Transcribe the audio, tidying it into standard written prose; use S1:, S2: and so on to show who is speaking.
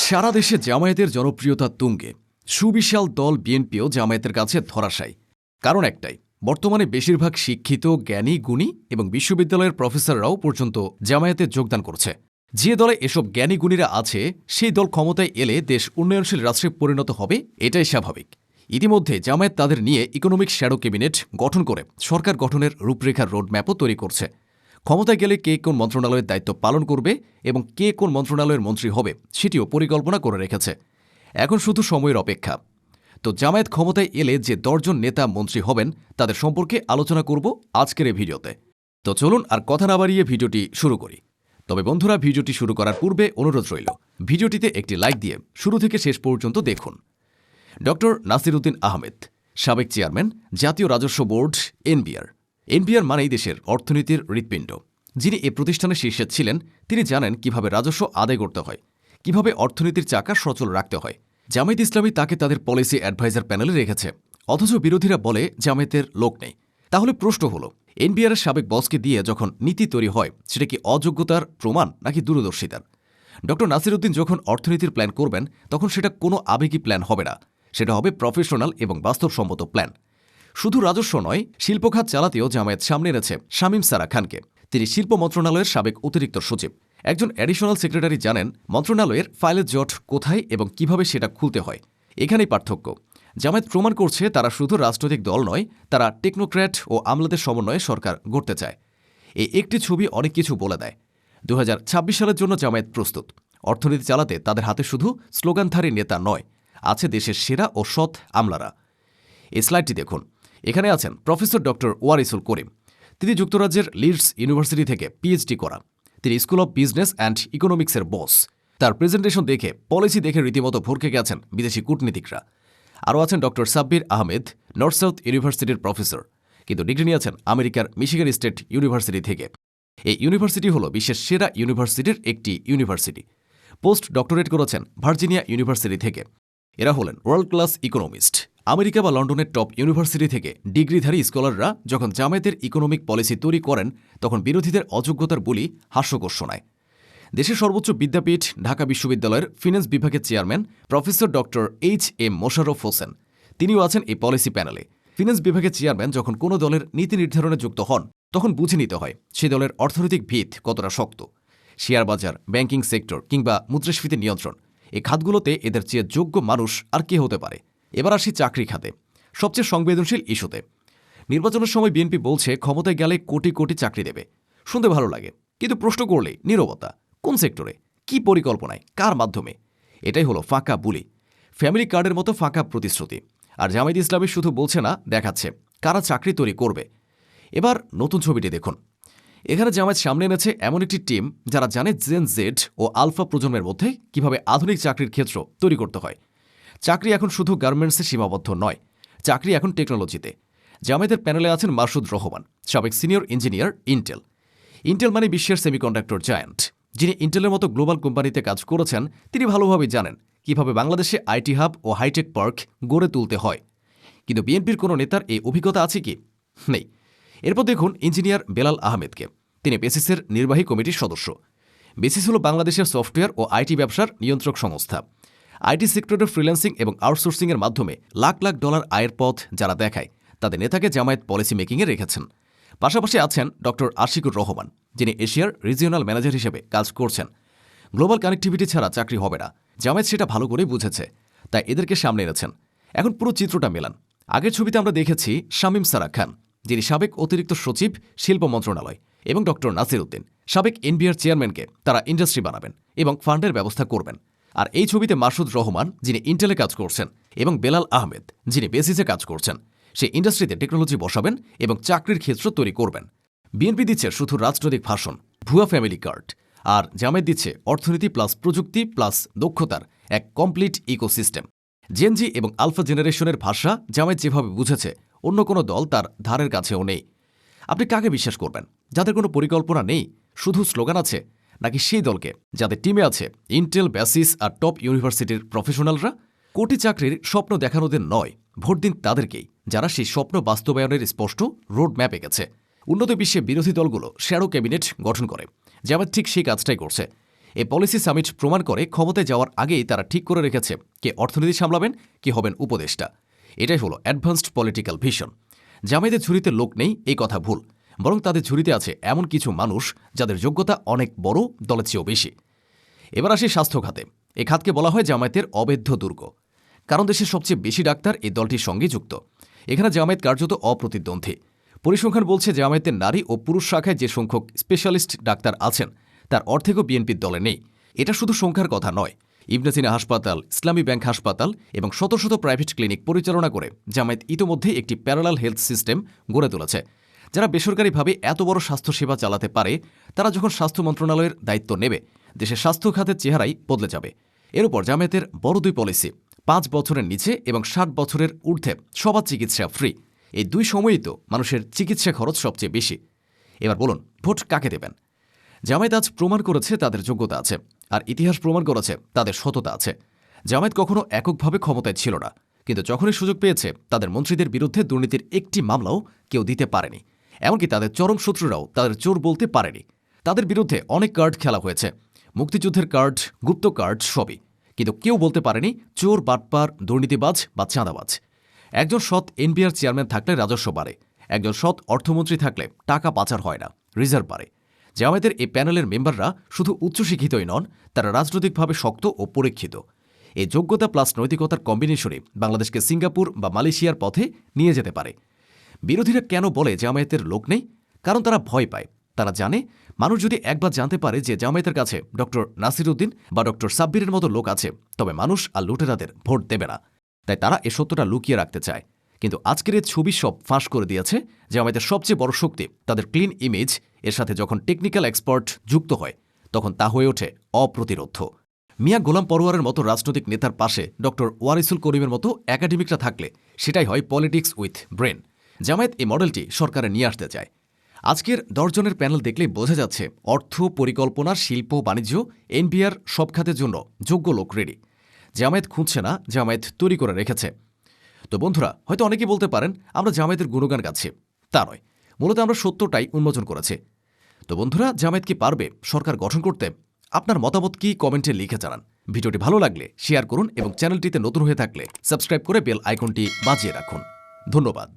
S1: সারা দেশে জামায়াতের জনপ্রিয়তা তুঙ্গে। সুবিশাল দল বিএনপিও জামায়াতের কাছে ধরাশায়ী। কারণ একটাই, বর্তমানে বেশিরভাগ শিক্ষিত, জ্ঞানী, গুণী এবং বিশ্ববিদ্যালয়ের প্রফেসররাও পর্যন্ত জামায়াতে যোগদান করছে। যে দলে এসব জ্ঞানী গুণীরা আছে, সেই দল ক্ষমতায় এলে দেশ উন্নয়নশীল রাষ্ট্রে পরিণত হবে, এটাই স্বাভাবিক। ইতিমধ্যে জামায়াত তাদের নিয়ে ইকোনমিক শ্যাডো ক্যাবিনেট গঠন করে সরকার গঠনের রূপরেখার রোডম্যাপও তৈরি করছে। ক্ষমতায় গেলে কে কোন মন্ত্রণালয়ের দায়িত্ব পালন করবে এবং কে কোন মন্ত্রণালয়ের মন্ত্রী হবে সেটিও পরিকল্পনা করে রেখেছে। এখন শুধু সময়ের অপেক্ষা। তো জামায়াত ক্ষমতায় এলে যে 10 জন নেতা মন্ত্রী হবেন তাদের সম্পর্কে আলোচনা করব আজকের এই ভিডিওতে। তো চলুন আর কথা না বাড়িয়ে ভিডিওটি শুরু করি। তবে বন্ধুরা, ভিডিওটি শুরু করার পূর্বে অনুরোধ রইল, ভিডিওটিতে একটি লাইক দিয়ে শুরু থেকে শেষ পর্যন্ত দেখুন। ডক্টর নাসিরউদ্দিন আহমেদ, সাবেক চেয়ারম্যান, জাতীয় রাজস্ব বোর্ড, এনবিআর মানেই দেশের অর্থনীতির হৃৎপিণ্ড। যিনি এ প্রতিষ্ঠানের শীর্ষে ছিলেন, তিনি জানেন কিভাবে রাজস্ব আদায় করতে হয়, কিভাবে অর্থনীতির চাকা সচল রাখতে হয়। জামায়াত ইসলামী তাকে তাদের পলিসি অ্যাডভাইজার প্যানেলে রেখেছে, অথচ বিরোধীরা বলে জামায়াতের লোক নেই। তাহলে প্রশ্ন হলো, এনবিআরের সাবেক বসকে দিয়ে যখন নীতি তৈরি হয়, সেটা কি অযোগ্যতার প্রমাণ নাকি দূরদর্শিতার? ডক্টর নাসিরউদ্দিন যখন অর্থনীতির প্ল্যান করবেন, তখন সেটা কোনো আবেগী প্ল্যান হবে না, সেটা হবে প্রফেশনাল এবং বাস্তবসম্মত প্ল্যান। শুধু রাজস্ব নয়, শিল্পখাত চালাতেও জামায়াত সামনে এনেছে শামীম সারা খানকে। তিনি শিল্প মন্ত্রণালয়ের সাবেক অতিরিক্ত সচিব। একজন অ্যাডিশনাল সেক্রেটারি জানেন মন্ত্রণালয়ের ফাইলের জট কোথায় এবং কিভাবে সেটা খুলতে হয়। এখানেই পার্থক্য। জামায়াত প্রমাণ করছে তারা শুধু রাজনৈতিক দল নয়, তারা টেকনোক্র্যাট ও আমলাদের সমন্বয়ে সরকার গড়তে চায়। এই একটি ছবি অনেক কিছু বলে দেয়। 2026 সালের জন্য জামায়াত প্রস্তুত। অর্থনীতি চালাতে তাদের হাতে শুধু স্লোগানধারী নেতা নয়, আছে দেশের সেরা ও সৎ আমলারা। এই স্লাইডটি দেখুন। এখানে আছেন প্রফেসর ডক্টর ওয়ারিসুল করিম। তিনি যুক্তরাজ্যের লিডস ইউনিভার্সিটি থেকে পিএইচডি করা। তিনি স্কুল অব বিজনেস অ্যান্ড ইকোনমিক্সের বস। তার প্রেজেন্টেশন দেখে, পলিসি দেখে রীতিমতো ভরকে গেছেন বিদেশি কূটনীতিকরা। আরও আছেন doctor Sabbir Ahmed, north south ইউনিভার্সিটির প্রফেসর, কিন্তু ডিগ্রি নিয়েছেন আমেরিকার মিশিগান স্টেট ইউনিভার্সিটি থেকে। এই ইউনিভার্সিটি হল বিশ্বের সেরা ইউনিভার্সিটির একটি ইউনিভার্সিটি। পোস্ট ডক্টরেট করেছেন ভার্জিনিয়া ইউনিভার্সিটি থেকে। এরা হলেন ওয়ার্ল্ড ক্লাস ইকোনমিস্ট। আমেরিকা বা লন্ডনের টপ ইউনিভার্সিটি থেকে ডিগ্রিধারী স্কলাররা যখন জামায়াতের ইকোনমিক পলিসি তৈরি করেন, তখন বিরোধীদের অযোগ্যতার বুলি হাস্যকর শোনায়। দেশের সর্বোচ্চ বিদ্যাপীঠ ঢাকা বিশ্ববিদ্যালয়ের ফিন্যান্স বিভাগের chairman professor doctor HM. Mosharraf Hossain, তিনিও আছেন এই পলিসি প্যানেলে। ফিন্যান্স বিভাগের চেয়ারম্যান যখন কোনো দলের নীতি নির্ধারণে যুক্ত হন, তখন বুঝে নিতে হয় সেই দলের অর্থনৈতিক ভিত কতটা শক্ত। শেয়ার বাজার, ব্যাংকিং সেক্টর কিংবা মুদ্রাস্ফীতি নিয়ন্ত্রণ, এই খাতগুলোতে এদের চেয়ে যোগ্য মানুষ আর কে হতে পারে? এবার আসি চাকরি খাতে, সবচেয়ে সংবেদনশীল ইস্যুতে। নির্বাচনের সময় বিএনপি বলছে ক্ষমতায় গেলে কোটি কোটি চাকরি দেবে। শুনতে ভালো লাগে, কিন্তু প্রশ্ন করলেই নীরবতা। কোন সেক্টরে, কি পরিকল্পনায়, কার মাধ্যমে? এটাই হলো ফাঁকা বুলি, ফ্যামিলি কার্ডের মতো ফাঁকা প্রতিশ্রুতি। আর জামায়াত ইসলামী শুধু বলছে না, দেখাচ্ছে কারা চাকরি তৈরি করবে। এবার নতুন ছবিটি দেখুন। এখানে জামায়াত সামনে এনেছে এমন একটি টিম যারা জানে জেন জেড ও আলফা প্রজন্মের মধ্যে কিভাবে আধুনিক চাকরির ক্ষেত্র তৈরি করতে হয়। চাকরি এখন শুধু গার্মেন্টসে সীমাবদ্ধ নয়, চাকরি এখন টেকনোলজিতে। জামায়াতের প্যানেলে আছেন মাসুদ রহমান, সাবেক সিনিয়র ইঞ্জিনিয়ার, ইন্টেল মানে বিশ্বের সেমিকন্ডাক্টর জায়ান্ট। যিনি ইন্টেলের মতো গ্লোবাল কোম্পানিতে কাজ করেছেন, তিনি ভালোভাবেই জানেন কিভাবে বাংলাদেশে আইটি হাব ও হাইটেক পার্ক গড়ে তুলতে হয়। কিন্তু বিএনপির কোনো নেতার এই অভিজ্ঞতা আছে কি? নেই। এরপর দেখুন ইঞ্জিনিয়ার বেলাল আহমেদকে। তিনি বেসিসের নির্বাহী কমিটির সদস্য। বেসিস হল বাংলাদেশের সফটওয়্যার ও আইটি ব্যবসার নিয়ন্ত্রক সংস্থা। আইটি সেক্টরের ফ্রিল্যান্সিং এবং আউটসোর্সিংয়ের মাধ্যমে লাখ লাখ ডলার আয়ের পথ যারা দেখায়, তাদের নেতাকে জামায়াত পলিসি মেকিংয়ে রেখেছেন। পাশাপাশি আছেন ডক্টর আশিকুর রহমান, যিনি এশিয়ার রিজিওনাল ম্যানেজার হিসেবে কাজ করছেন। গ্লোবাল কানেক্টিভিটি ছাড়া চাকরি হবে না, জামায়াত সেটা ভালো করেই বুঝেছে, তাই এদেরকে সামনে এনেছেন। এখন পুরো চিত্রটা মেলান। আগের ছবিতে আমরা দেখেছি শামীম সারা খান, যিনি সাবেক অতিরিক্ত সচিব, শিল্প মন্ত্রণালয়, এবং ডক্টর নাসিরউদ্দিন, সাবেক এনবিআর চেয়ারম্যানকে তারা ইন্ডাস্ট্রি বানাবেন এবং ফান্ডের ব্যবস্থা করবেন। আর এই ছবিতে মাসুদ রহমান, যিনি ইন্টেলে কাজ করছেন, এবং বেলাল আহমেদ, যিনি বেসিসে কাজ করছেন, সেই ইন্ডাস্ট্রিতে টেকনোলজি বসাবেন এবং চাকরির ক্ষেত্র তৈরি করবেন। বিএনপি দিচ্ছে শুধু রাজনৈতিক ভাষণ, ভুয়া ফ্যামিলি কার্ড, আর জামায়াত দিচ্ছে অর্থনীতি প্লাস প্রযুক্তি প্লাস দক্ষতার এক কমপ্লিট ইকোসিস্টেম। জেনজি এবং আলফা জেনারেশনের ভাষা জামায়াত যেভাবে বুঝেছে, অন্য কোনো দল তার ধারের কাছেও নেই। আপনি কাকে বিশ্বাস করবেন, যাদের কোনো পরিকল্পনা নেই, শুধু স্লোগান আছে, নাকি সেই দলকে যাদের টিমে আছে ইন্টেল, বেসিস আর টপ ইউনিভার্সিটির প্রফেশনালরা? কোটি চাকরির স্বপ্ন দেখানোদের নয়, ভোট দিন তাদেরকেই, যারা সেই স্বপ্ন বাস্তবায়নের স্পষ্ট রোড ম্যাপ এঁকেছে। উন্নত বিশ্বে বিরোধী দলগুলো শ্যাডো ক্যাবিনেট গঠন করে, জামায়াত ঠিক সেই কাজটাই করছে। এই পলিসি সামিট প্রমাণ করে ক্ষমতায় যাওয়ার আগেই তারা ঠিক করে রেখেছে কে অর্থনীতি সামলাবেন, কে হবেন উপদেষ্টা। এটাই হলো অ্যাডভান্সড পলিটিক্যাল ভিশন। জামায়াতের ঝুড়িতে লোক নেই এই কথা ভুল, বরং তাদের ঝুড়িতে আছে এমন কিছু মানুষ যাদের যোগ্যতা অনেক বড়, দলের চেয়েও বেশি। এবার আসি স্বাস্থ্য খাতে। এই খাতকে বলা হয় জামায়াতের অবেধ্য দুর্গ, কারণ দেশের সবচেয়ে বেশি ডাক্তার এই দলটির সঙ্গে যুক্ত। এখানে জামায়াত কার্যত অপ্রতিদ্বন্দ্বী। পরিসংখ্যান বলছে জামায়াতের নারী ও পুরুষ শাখায় যে সংখ্যক স্পেশালিস্ট ডাক্তার আছেন তার অর্ধেকও বিএনপির দলে নেই। এটা শুধু সংখ্যার কথা নয়। ইবনে সিনা হাসপাতাল, ইসলামী ব্যাংক হাসপাতাল এবং শত শত প্রাইভেট ক্লিনিক পরিচালনা করে জামায়াত ইতোমধ্যেই একটি প্যারালাল হেলথ সিস্টেম গড়ে তুলেছে। যারা বেসরকারিভাবে এত বড় স্বাস্থ্যসেবা চালাতে পারে, তারা যখন স্বাস্থ্য মন্ত্রণালয়ের দায়িত্ব নেবে, দেশের স্বাস্থ্য খাতের চেহারাই বদলে যাবে। এর উপর জামায়াতের বড় দুই পলিসি, 5 বছরের নিচে এবং 60 বছরের ঊর্ধ্বে সবার চিকিৎসা ফ্রি। এই দুই সময়ই তো মানুষের চিকিৎসা খরচ সবচেয়ে বেশি। এবার বলুন, ভোট কাকে দেবেন? জামায়াত আজ প্রমাণ করেছে তাদের যোগ্যতা আছে, আর ইতিহাস প্রমাণ করেছে তাদের সততা আছে। জামায়াত কখনো এককভাবে ক্ষমতায় ছিল না, কিন্তু যখনই সুযোগ পেয়েছে তাদের মন্ত্রীদের বিরুদ্ধে দুর্নীতির একটি মামলাও কেউ দিতে পারেনি। এমনকি তাদের চরম শত্রুরাও তাদের চোর বলতে পারেনি। তাদের বিরুদ্ধে অনেক কার্ড খেলা হয়েছে, মুক্তিযুদ্ধের কার্ড, গুপ্ত কার্ড, সবই। কিন্তু কেউ বলতে পারেনি চোর, বাটপার, দুর্নীতিবাজ বা চাঁদাবাজ। একজন সৎ এনবিআর চেয়ারম্যান থাকলে রাজস্ব বাড়ে, একজন সৎ অর্থমন্ত্রী থাকলে টাকা পাচার হয় না, রিজার্ভ বাড়ে। জামায়াতের এই প্যানেলের মেম্বাররা শুধু উচ্চশিক্ষিতই নন, তারা রাজনৈতিকভাবে শক্ত ও পরীক্ষিত। এই যোগ্যতা প্লাস নৈতিকতার কম্বিনেশনে বাংলাদেশকে সিঙ্গাপুর বা মালয়েশিয়ার পথে নিয়ে যেতে পারে। বিরোধীরা কেন বলে জামায়াতের লোক নেই? কারণ তারা ভয় পায়। তারা জানে মানুষ যদি একবার জানতে পারে যে জামায়াতের কাছে ডক্টর নাসিরউদ্দিন বা ডক্টর সাব্বিরের মতো লোক আছে, তবে মানুষ আর লুটেরাদের ভোট দেবে না। তাই তারা এ সত্যটা লুকিয়ে রাখতে চায়। কিন্তু আজকের এই ছবি সব ফাঁস করে দিয়েছে। জামায়াতের সবচেয়ে বড় শক্তি তাদের ক্লিন ইমেজ, এর সাথে যখন টেকনিক্যাল এক্সপার্ট যুক্ত হয় তখন তা হয়ে ওঠে অপ্রতিরোধ্য। মিয়া গোলাম পরোয়ারের মতো রাজনৈতিক নেতার পাশে ডক্টর ওয়ারিসুল করিমের মতো একাডেমিকরা থাকলে সেটাই হয় পলিটিক্স উইথ ব্রেন। জামায়াত এই মডেলটি সরকারে নিয়ে আসতে চায়। আজকের 10 জনের প্যানেল দেখলেই বোঝা যাচ্ছে অর্থ, পরিকল্পনা, শিল্প, বাণিজ্য, এনবিআর সব খাতের জন্য যোগ্য লোক রেডি। জামায়াত খুঁজছে না, জামায়াত তৈরি করে রেখেছে। তো বন্ধুরা, হয়তো অনেকেই বলতে পারেন আমরা জামায়াতের গুণগান গাচ্ছি। তা নয়, মূলত আমরা সত্যটাই উন্মোচন করেছি। তো বন্ধুরা, জামায়াত কি পারবে সরকার গঠন করতে? আপনার মতামত কি কমেন্টে লিখে জানান। ভিডিওটি ভালো লাগলে শেয়ার করুন এবং চ্যানেলটিতে নতুন হয়ে থাকলে সাবস্ক্রাইব করে বেল আইকনটি বাজিয়ে রাখুন। ধন্যবাদ।